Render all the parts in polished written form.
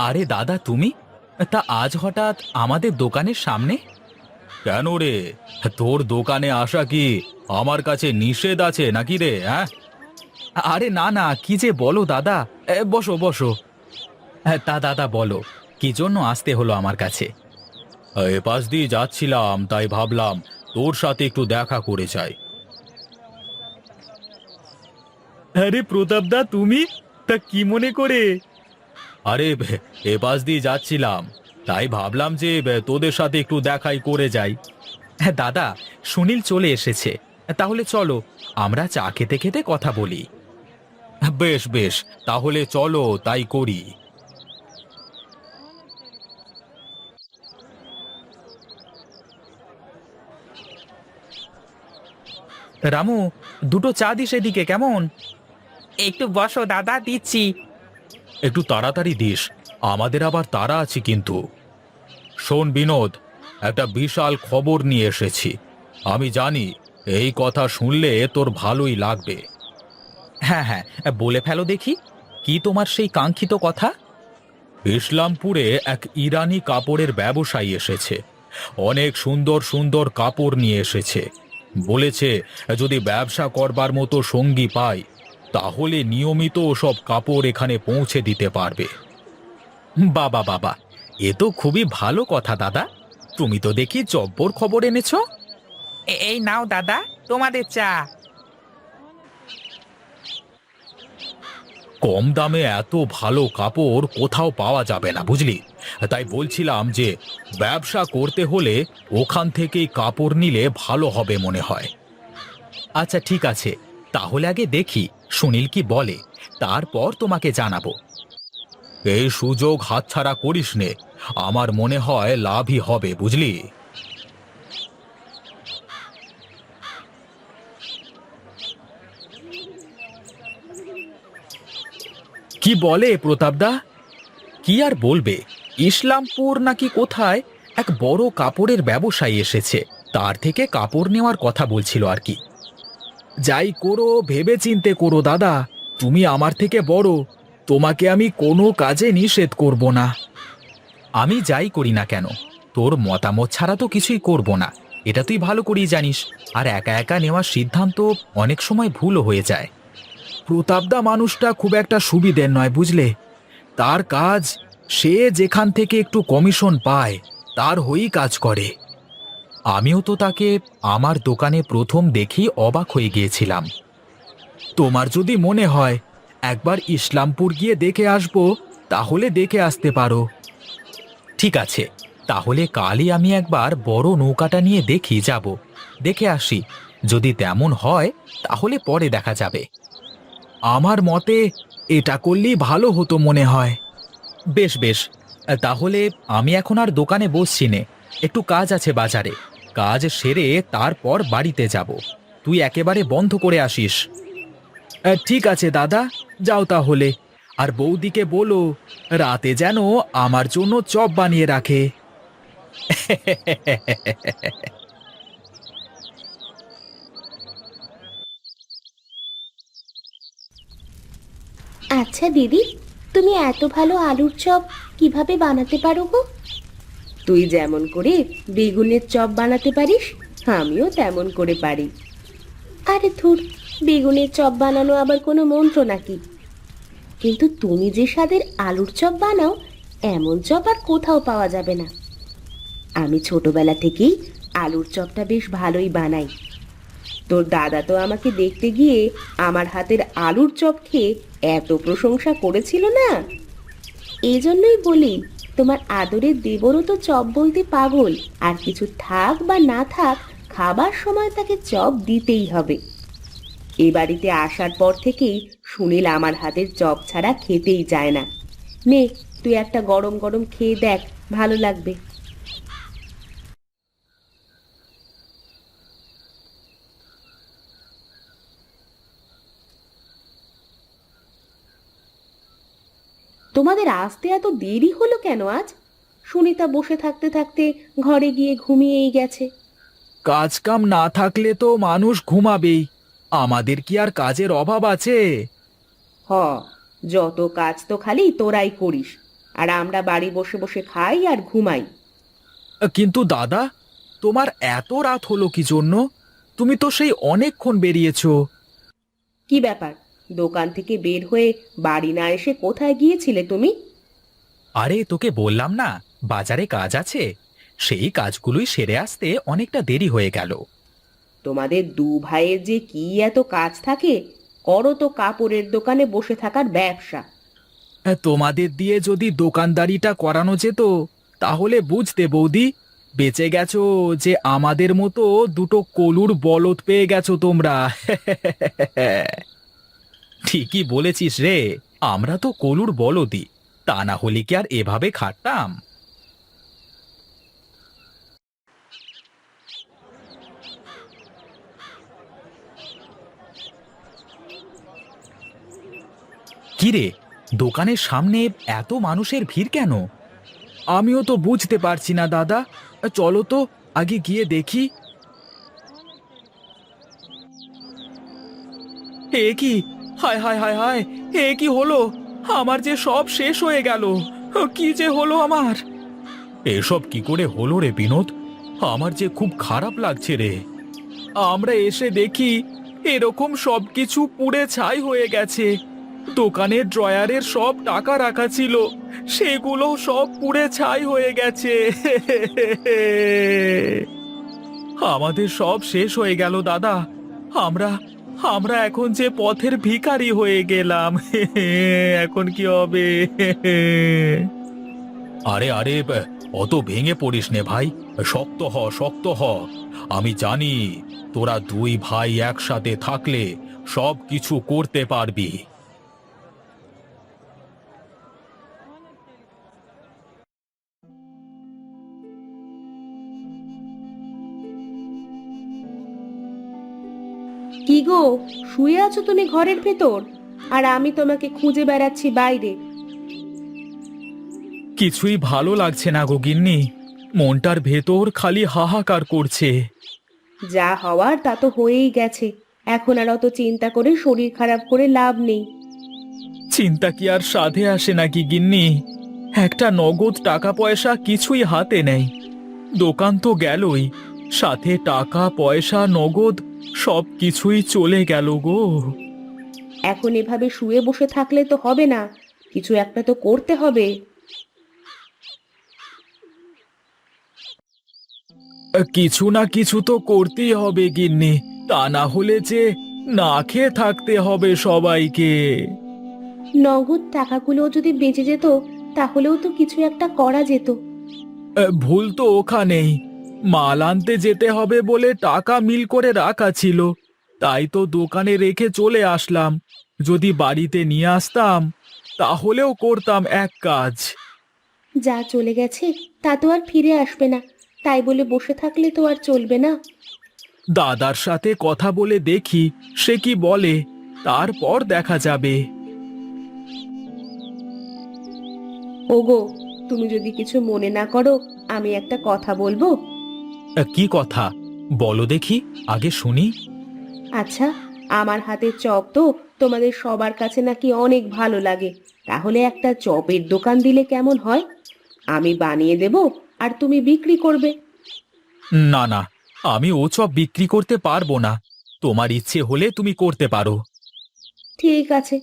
আরে দাদা, তুমি তা আজ হঠাৎ আমাদের দোকানের সামনে? কেন রে, তোর দোকানে আসা কি আমার কাছে নিষেধ আছে নাকি রে? হ্যাঁ, আরে না না, কি যে বলো দাদা। বসো বসো। তা দাদা বলো, কি জন্য আসতে হলো আমার কাছে? এ পাশ দিয়ে যাচ্ছিলাম, তাই ভাবলাম তোর সাথে একটু দেখা করে যাই। আরে প্রতাপদা, তুমি তা কি মনে করে? আরে এ পাশ দিয়ে যাচ্ছিলাম, তাই ভাবলাম যে তোদের সাথে একটু দেখাই করে যাই। হ্যাঁ দাদা, সুনীল চলে এসেছে, তাহলে চলো আমরা চা খেতে খেতে কথা বলি। বেশ বেশ, তাহলে চলো তাই করি। রামু, দুটো চা দিস এদিকে, কেমন? একটু বসো দাদা, দিচ্ছি। একটু তাড়াতাড়ি দিস, আমাদের আবার তাড়া আছে কিন্তু। শোন বিনোদ, একটা বিশাল খবর নিয়ে এসেছি। আমি জানি এই কথা শুনলে তোর ভালোই লাগবে। হ্যাঁ হ্যাঁ, বলে ফেলো দেখি, কি তোমার সেই কাঙ্ক্ষিত কথা? ইসলামপুরে এক ইরানি কাপড়ের ব্যবসায়ী এসেছে, অনেক সুন্দর সুন্দর কাপড় নিয়ে এসেছে। বলেছে যদি ব্যবসা করবার মতো সঙ্গী পাই, তাহলে নিয়মিত সব কাপড় এখানে পৌঁছে দিতে পারবে। বাবা বাবা, এ তো খুবই ভালো কথা দাদা। তুমি তো দেখি জব্বর খবর এনেছো। এই নাও দাদা, তোমাদের চা। কম দামে এত ভালো কাপড় কোথাও পাওয়া যাবে না, বুঝলি? তাই বলছিলাম যে ব্যবসা করতে হলে ওখান থেকেই কাপড় নিলে ভালো হবে মনে হয়। আচ্ছা ঠিক আছে, তাহলে আগে দেখি সুনীল কি বলে, তারপর তোমাকে জানাবো। এই সুযোগ হাতছাড়া করিস নে, আমার মনে হয় লাভই হবে, বুঝলি? কি বলে প্রতাপদা? কি আর বলবে, ইসলামপুর নাকি কোথায় এক বড় কাপড়ের ব্যবসায়ী এসেছে, তার থেকে কাপড় নেওয়ার কথা বলছিল আর কি। যাই করো ভেবে চিন্তে করো দাদা, তুমি আমার থেকে বড়, তোমাকে আমি কোনো কাজে নিষেধ করব না। আমি যাই করি না কেন, তোর মতামত ছাড়া তো কিছুই করব না, এটা তুই ভালো করেই জানিস। আর একা একা নেওয়ার সিদ্ধান্ত অনেক সময় ভুলও হয়ে যায়। প্রতাপদা মানুষটা খুব একটা সুবিধের নয়, বুঝলে? তার কাজ, সে যেখান থেকে একটু কমিশন পায় তার হয়েই কাজ করে। আমিও তো তাকে আমার দোকানে প্রথম দেখেই অবাক হয়ে গিয়েছিলাম। তোমার যদি মনে হয় একবার ইসলামপুর গিয়ে দেখে আসবো, তাহলে দেখে আসতে পারো। ঠিক আছে, তাহলে কালই আমি একবার বড় নৌকাটা নিয়ে যাব, দেখে আসি। যদি তেমন হয় তাহলে পরে দেখা যাবে। আমার মতে এটা করলেই ভালো হতো মনে হয়। বেশ বেশ, তাহলে আমি এখন আর দোকানে বসছি নে, একটু কাজ আছে বাজারে, কাজ সেরে তারপর বাড়িতে যাব। তুই একেবারে বন্ধ করে আসিস। ঠিক আছে দাদা, যাও তাহলে। আর বৌদিকে বলো রাতে যেন আমার জন্য চপ বানিয়ে রাখে। আচ্ছা দিদি, তুমি এত ভালো আলুর চপ কিভাবে বানাতে পারো গো? তুই যেমন করে বেগুনের চপ বানাতে পারিস, আমিও তেমন করে পারি। আরে ধুর, বেগুনের চপ বানানো আবার কোনো মন্ত্র নাকি? কিন্তু তুমি যে স্বাদের আলুর চপ বানাও, এমন চপ আর কোথাও পাওয়া যাবে না। আমি ছোটবেলা থেকেই আলুর চপটা বেশ ভালোই বানাই। তোর দাদা তো আমাকে দেখতে গিয়ে আমার হাতের আলুর চপ খেয়ে এত প্রশংসা করেছিল না, এই জন্যই বলি তোমার আদরের দেবরও তো চপ বলতে পাগল, আর কিছু থাক বা না থাক খাবার সময় তাকে চপ দিতেই হবে। এ বাড়িতে আসার পর থেকেই সুনীল আমার হাতের চপ ছাড়া খেতেই চায় না। নে, তুই একটা গরম গরম খেয়ে দেখ, ভালো লাগবে। তোমাদের আসতে এত দেরি হলো কেন আজ? সুনিতা বসে থাকতে থাকতে ঘরে গিয়ে ঘুমিয়েই গেছে। কাজ কাম না থাকলে তো মানুষ ঘুমাবেই, আমাদের কি আর কাজের অভাব আছে? হ, যত কাজ তো খালি তোরাই করিস, আর আমরা বাড়ি বসে বসে খাই আর ঘুমাই। কিন্তু দাদা, তোমার এত রাত হলো কি জন্য? তুমি তো সেই অনেকক্ষণ বেরিয়েছো। কি ব্যাপার, দোকান থেকে বের হয়ে বাড়ি না এসে কোথায় গিয়েছিলে তুমি? আরে তোকে বললাম না, বাজারে কাজ আছে, সেই কাজগুলোই সেরে আসতে অনেকটা দেরি হয়ে গেল। তোমাদের দু ভাইয়ের যে কি এত কাজ থাকে, করো তো কাপড়ের দোকানে বসে থাকার ব্যবসা। তোমাদের দিয়ে যদি দোকানদারিটা করানো যেত তাহলে বুঝতে বৌদি, বেঁচে গেছো যে আমাদের মতো দুটো কলুর বলদ পেয়ে গেছো তোমরা। ঠিকই বলেছিস রে, আমরা তো কলুর বলদই, তা না হলে কি আর এভাবে খাটতাম? কিরে, দোকানের সামনে এত মানুষের ভিড় কেন? আমিও তো বুঝতে পারছি না দাদা, চলো তো আগে গিয়ে দেখি। এ কি, হায় হায় হায় হায়, এ কি হলো? আমার যে সব শেষ হয়ে গেল, কি যে হলো আমার? এসব কি করে হলো রে বিনোদ? আমার যে খুব খারাপ লাগছে রে। আমরা এসে দেখি এরকম সবকিছু পুড়ে ছাই হয়ে গেছে। দোকানের ড্রয়ারের সব টাকা রাখা ছিল, সেগুলো সব পুড়ে ছাই হয়ে গেছে। আমাদের সব শেষ হয়ে গেল দাদা। আমরা আমরা এখন যে পথের ভিখারি হয়ে গেলাম। এখন কি হবে? আরে আরে, অত ভেঙে পড়িস নে ভাই, শক্ত হ শক্ত হ। আমি জানি তোরা দুই ভাই একসাথে থাকলে সব কিছু করতে পারবি। কি গো, শুয়ে আছো তুমি ঘরের ভেতর, আর আমি তোমাকে খুঁজে বেড়াচ্ছি বাইরে। কিছুই ভালো লাগছে না গো গিন্নি, মনটার ভেতর খালি হাহাকার করছে। যা হওয়ার তা তো হয়েই গেছে, এখন আর অত চিন্তা করে শরীর খারাপ করে লাভ নেই। চিন্তা কি আর সাধে আসে নাকি গিন্নি? একটা নগদ টাকা পয়সা কিছুই হাতে নেই। দোকান তো গেলই, সাথে টাকা পয়সা নগদ সব কিছুই চলে গেল গো। এখন এভাবে শুয়ে বসে থাকলে তো হবে না, কিছু একটা তো করতে হবে। কিছু না কিছু তো করতেই হবে গিন্নি, তা না হলে যে না খেয়ে থাকতে হবে সবাইকে। নগদ টাকাগুলো যদি বেঁচে যেত তাহলেও তো কিছু একটা করা যেত। ভুল তো ওখানেই, মাল আনতে যেতে হবে বলে টাকা মিল করে রাখা ছিল, তাই তো দোকানে রেখে চলে আসলাম। যদি বাড়িতে নিয়ে আসতাম তাহলেও করতাম এক কাজ। যা চলে গেছে তা তো আর ফিরে আসবে না, তাই বলে বসে থাকলে তো আর চলবে না। দাদার সাথে কথা বলে দেখি সে কি বলে, তারপর দেখা যাবে। ওগো, তুমি যদি কিছু মনে না করো, আমি একটা কথা বলবো। কি কথা? বলো দেখি, আগে শুনি। আচ্ছা, আমার হাতের চপ তো তোমাদের সবার কাছে নাকি অনেক ভালো লাগে, তাহলে একটা চপের দোকান দিলে কেমন হয়? আমি বানিয়ে দেব আর তুমি বিক্রি করবে। না না, আমি ও চপ বিক্রি করতে পারবো না। তোমার ইচ্ছে হলে তুমি করতে পারো। ঠিক আছে,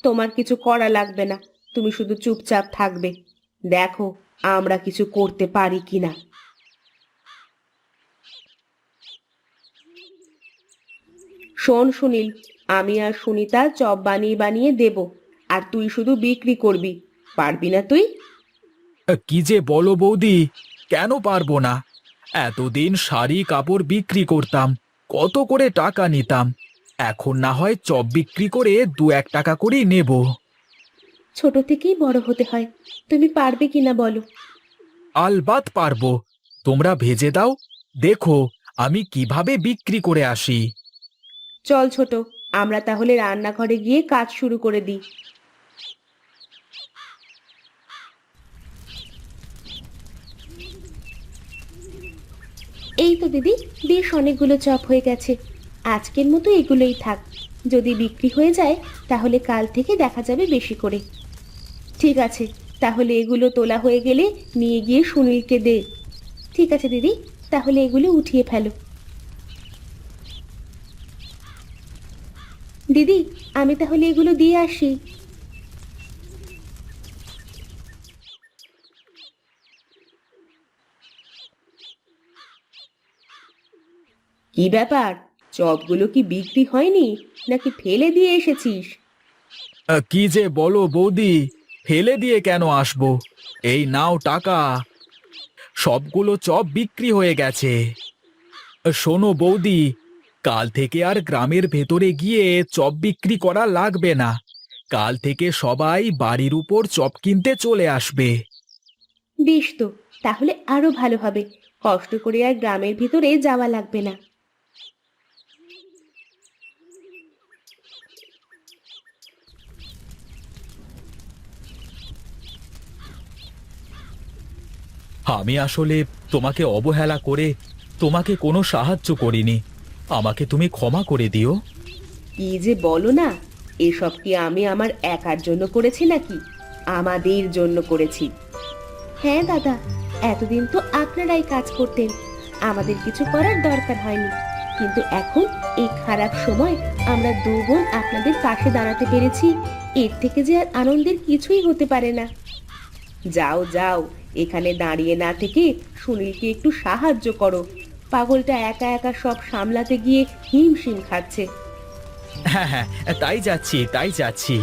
তোমার কিছু করা লাগবে না, তুমি শুধু চুপচাপ থাকবে, দেখো আমরা কিছু করতে পারি কিনা। শোন সুনীল, আমি আর সুনিতা চপ বানিয়ে বানিয়ে দেব, আর তুই শুধু বিক্রি করবি, পারবি না তুই? কি যে বলো বৌদি, কেন পারবো না? এতদিন শাড়ি কাপড় বিক্রি করতাম, কত করে টাকা নিতাম। এখন না হয় চপ বিক্রি করে 2-1 টাকা করেই নেব। ছোট থেকেই বড় হতে হয়, তুমি পারবে কিনা বলো? আলবাত পারবো, তোমরা ভেজে দাও, দেখো আমি কিভাবে বিক্রি করে আসি। চল ছোট, আমরা তাহলে রান্নাঘরে গিয়ে কাজ শুরু করে দিই। এই তো দিদি, বেশ অনেকগুলো চপ হয়ে গেছে, আজকের মতো এগুলোই থাক, যদি বিক্রি হয়ে যায় তাহলে কাল থেকে দেখা যাবে বেশি করে। ঠিক আছে, তাহলে এগুলো তোলা হয়ে গেলে নিয়ে গিয়ে সুনীলকে দে। ঠিক আছে দিদি, তাহলে এগুলো উঠিয়ে ফেলো। দিদি, আমি তাহলে এগুলো দিয়ে আসি। কি ব্যাপার, চপগুলো কি বিক্রি হয়নি নাকি ফেলে দিয়ে এসেছিস? কি যে বলো বৌদি, ফেলে দিয়ে কেন আসবো? এই নাও টাকা, সবগুলো চপ বিক্রি হয়ে গেছে। শোনো বৌদি, কাল থেকে আর গ্রামের ভেতরে গিয়ে চপ বিক্রি করা লাগবে না। কাল থেকে সবাই বাড়ির উপর চপ কিনতে চলে আসবে। বেশ তো, তাহলে আরো ভালো হবে, কষ্ট করে আর গ্রামের ভিতরে যাওয়া লাগবে না। আমি আসলে তোমাকে অবহেলা করে তোমাকে কোনো সাহায্য করিনি। আমাকে তুমি ক্ষমা করে দিও। কি যে বলো না, এসব কি আমি আমার একার জন্য করেছি নাকি? আমাদের জন্য করেছি। হ্যাঁ দাদা, এতদিন তো আপনারাই কাজ করতেন, আমাদের কিছু করার দরকার হয়নি। কিন্তু এখন এই খারাপ সময় আমরা দু বোন আপনাদের পাশে দাঁড়াতে পেরেছি, এর থেকে যে আর আনন্দের কিছুই হতে পারে না। যাও যাও, এখানে দাঁড়িয়ে না থেকে সুনীলকে একটু সাহায্য করো। পাগলটা একা একা সব সামলাতে গিয়ে হিমশিম খাচ্ছে। হ্যাঁ হ্যাঁ, তাই যাচ্ছি।